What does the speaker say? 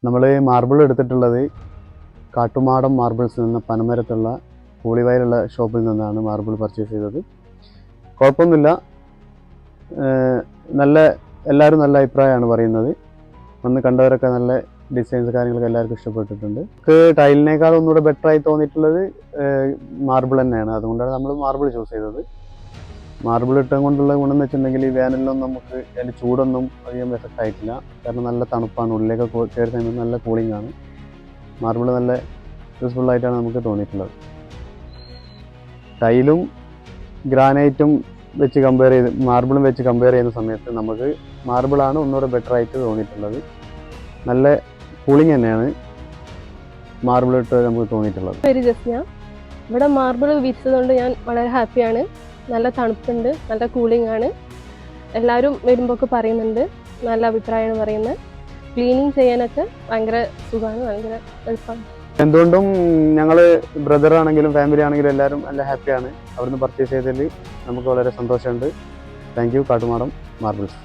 നമ്മൾ മാർബിൾ എടുത്തിട്ടുള്ളത് കാട്ടുമാടം മാർബിൾസ് എന്ന പനമരത്തുള്ള പൂളിവയലുള്ള ഷോപ്പിൽ നിന്നാണ് മാർബിൾ പർച്ചേസ് ചെയ്തത്. കുഴപ്പമൊന്നുമില്ല, എല്ലാവരും നല്ല അഭിപ്രായമാണ് പറയുന്നത്. വന്ന് കണ്ടവരൊക്കെ നല്ല ഡിസൈൻസ് കാര്യങ്ങളൊക്കെ എല്ലാവർക്കും ഇഷ്ടപ്പെട്ടിട്ടുണ്ട്. നമുക്ക് ടൈലിനേക്കാൾ ഒന്നുകൂടെ ബെറ്ററായി തോന്നിയിട്ടുള്ളത് മാർബിൾ തന്നെയാണ്. അതുകൊണ്ടാണ് നമ്മൾ മാർബിൾ ചൂസ് ചെയ്തത്. മാർബിൾ ഇട്ടത് കൊണ്ടുള്ള ഗുണം എന്ന് വെച്ചിട്ടുണ്ടെങ്കിൽ ഈ വേനലിലൊന്നും നമുക്ക് അതിൻ്റെ ചൂടൊന്നും അധികം എഫക്റ്റ് ആയിട്ടില്ല. കാരണം നല്ല തണുപ്പാണ്, ഉള്ളിലേക്ക് കയറി സമയത്ത് നല്ല കൂളിംഗ് ആണ്. മാർബിൾ നല്ല യൂസ്ഫുള്ളായിട്ടാണ് നമുക്ക് തോന്നിയിട്ടുള്ളത്. ടൈലും ഗ്രാനൈറ്റും വെച്ച് മാർബിളും വെച്ച് കമ്പയർ ചെയ്യുന്ന സമയത്ത് നമുക്ക് മാർബിളാണ് ഒന്നുകൂടെ ബെറ്ററായിട്ട് തോന്നിയിട്ടുള്ളത്. നല്ല കൂളിംഗ് തന്നെയാണ് മാർബിൾ ഇട്ട് നമുക്ക് തോന്നിയിട്ടുള്ളത്. ഇവിടെ മാർബിൾ വിരിച്ചതുകൊണ്ട് ഞാൻ വളരെ ഹാപ്പിയാണ്. നല്ല തണുപ്പുണ്ട്, നല്ല കൂളിംഗ് ആണ്. എല്ലാവരും വരുമ്പോൾ പറയുന്നുണ്ട്, നല്ല അഭിപ്രായമാണ് പറയുന്നത്. ക്ലീനിങ് ചെയ്യാനൊക്കെ ഭയങ്കര സുഖമാണ്, ഭയങ്കര എളുപ്പമാണ്. എന്തുകൊണ്ടും ഞങ്ങൾ ബ്രദർ ആണെങ്കിലും ഫാമിലി ആണെങ്കിലും എല്ലാവരും നല്ല ഹാപ്പിയാണ്. അവിടുന്ന് പർച്ചേസ് ചെയ്തതിൽ നമുക്ക് വളരെ സന്തോഷമുണ്ട്. Thank you Kattumadam marbles.